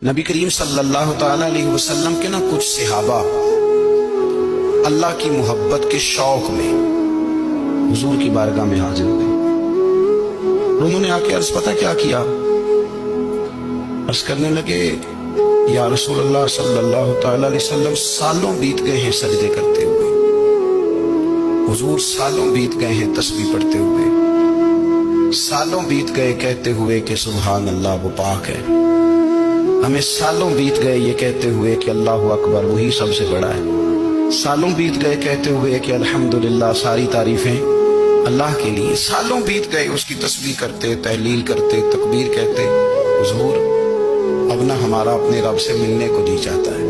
نبی کریم صلی اللہ تعالی علیہ وسلم کے نا کچھ صحابہ اللہ کی محبت کے شوق میں حضور کی بارگاہ میں حاضر ہوئے. انہوں نے آ کے عرض پتہ کیا کیا؟ عرض کرنے لگے یا رسول اللہ صلی اللہ تعالی علیہ وسلم سالوں بیت گئے ہیں سجدے کرتے ہوئے، حضور سالوں بیت گئے ہیں تسبیح پڑھتے ہوئے، سالوں بیت گئے کہتے ہوئے کہ سبحان اللہ وہ پاک ہے، ہمیں سالوں بیت گئے یہ کہتے ہوئے کہ اللہ اکبر وہی سب سے بڑا ہے، سالوں بیت گئے کہتے ہوئے کہ الحمدللہ ساری تعریفیں اللہ کے لیے، سالوں بیت گئے اس کی تسبیح کرتے، تحلیل کرتے، تکبیر کہتے. حضور اب نہ ہمارا اپنے رب سے ملنے کو جی چاہتا ہے،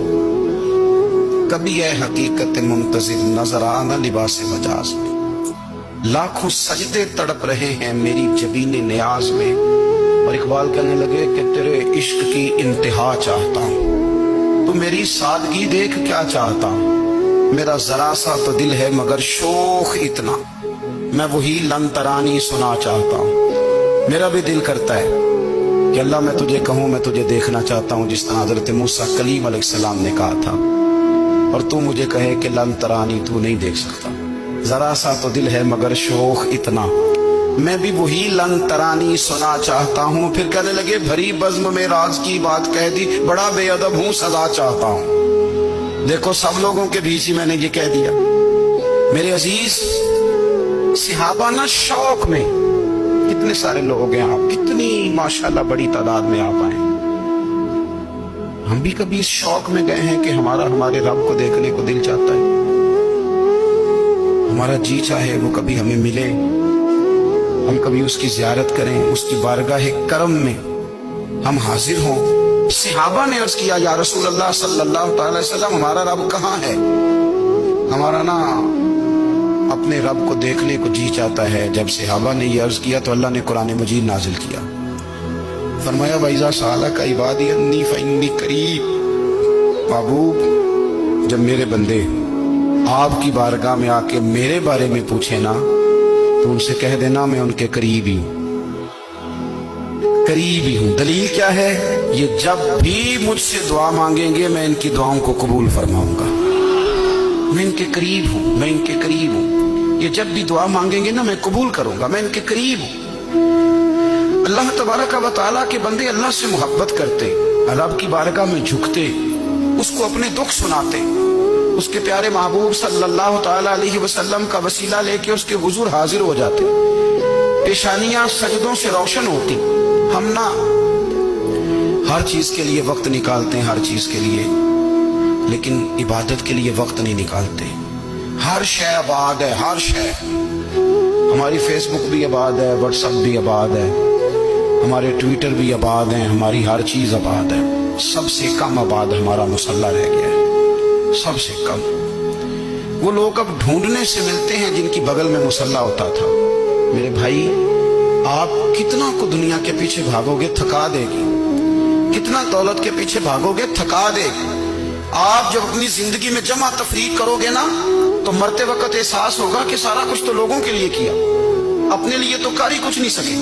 کبھی اے حقیقت منتظر نظر آنا لباس مجاز میں، لاکھوں سجدے تڑپ رہے ہیں میری جبین نیاز میں. اور اقبال کہنے لگے کہ تیرے عشق کی انتہا چاہتا ہوں، تو میری سادگی دیکھ کیا چاہتا ہوں، میرا ذرا سا تو دل ہے مگر شوق اتنا، میں وہی لن ترانی سنا چاہتا ہوں. میرا بھی دل کرتا ہے کہ اللہ میں تجھے کہوں میں تجھے دیکھنا چاہتا ہوں جس طرح حضرت موسیٰ کلیم علیہ السلام نے کہا تھا، اور تو مجھے کہے کہ لن ترانی تو نہیں دیکھ سکتا، ذرا سا تو دل ہے مگر شوق اتنا، میں بھی وہی لن ترانی سنا چاہتا ہوں. پھر کہنے لگے بھری بزم میں راز کی بات کہہ دی، بڑا بے ادب ہوں سزا چاہتا ہوں. دیکھو سب لوگوں کے بیچ ہی میں نے یہ کہہ دیا. میرے عزیز صحابہ نا شوق میں، کتنے سارے لوگ ہیں آپ، کتنی ماشاءاللہ بڑی تعداد میں آپ آئے، ہم بھی کبھی اس شوق میں گئے ہیں کہ ہمارے رب کو دیکھنے کو دل چاہتا ہے، ہمارا جی چاہے وہ کبھی ہمیں ملے، ہم کبھی اس کی زیارت کریں، اس کی بارگاہ کرم میں ہم حاضر ہوں. صحابہ نے عرض کیا یا رسول اللہ صلی اللہ تعالی وسلم ہمارا رب کہاں ہے؟ ہمارا نا اپنے رب کو دیکھنے کو جی چاہتا ہے. جب صحابہ نے یہ عرض کیا تو اللہ نے قرآن مجید نازل کیا، فرمایا وَإِذَا سَأَلَكَ عِبَادِي أَنِّي فَإِنِّي قَرِيبٌ. محبوب جب میرے بندے آپ کی بارگاہ میں آ کے میرے بارے میں پوچھے نا تو ان سے کہہ دینا میں ان کے قریب ہی ہوں، قریب ہی ہوں. دلیل کیا ہے؟ یہ جب بھی مجھ سے دعا مانگیں گے میں ان کی دعاؤں کو قبول فرماؤں گا، میں ان کے قریب ہوں، میں ان کے قریب ہوں. یہ جب بھی دعا مانگیں گے نا میں قبول کروں گا، میں ان کے قریب ہوں. اللہ تبارک و تعالیٰ کے بندے اللہ سے محبت کرتے، رب کی بارگاہ میں جھکتے، اس کو اپنے دکھ سناتے، اس کے پیارے محبوب صلی اللہ تعالی علیہ وسلم کا وسیلہ لے کے اس کے حضور حاضر ہو جاتے، پیشانیاں سجدوں سے روشن ہوتی. ہم نہ ہر چیز کے لیے وقت نکالتے ہیں، ہر چیز کے لیے، لیکن عبادت کے لیے وقت نہیں نکالتے. ہر شے آباد ہے، ہر شے، ہماری فیس بک بھی آباد ہے، واٹس ایپ بھی آباد ہے، ہمارے ٹویٹر بھی آباد ہیں، ہماری ہر چیز آباد ہے. سب سے کم آباد ہمارا مصلی رہ گیا ہے، سب سے کم. وہ لوگ اب ڈھونڈنے سے ملتے ہیں جن کی بغل میں مصلی ہوتا تھا. میرے بھائی آپ کتنا کو دنیا کے پیچھے بھاگو گے تھکا دے گی، کتنا دولت کے پیچھے بھاگو گے تھکا دے گی. آپ جب اپنی زندگی میں جمع تفریق کرو گے نا تو مرتے وقت احساس ہوگا کہ سارا کچھ تو لوگوں کے لیے کیا، اپنے لیے تو کر ہی کچھ نہیں سکے.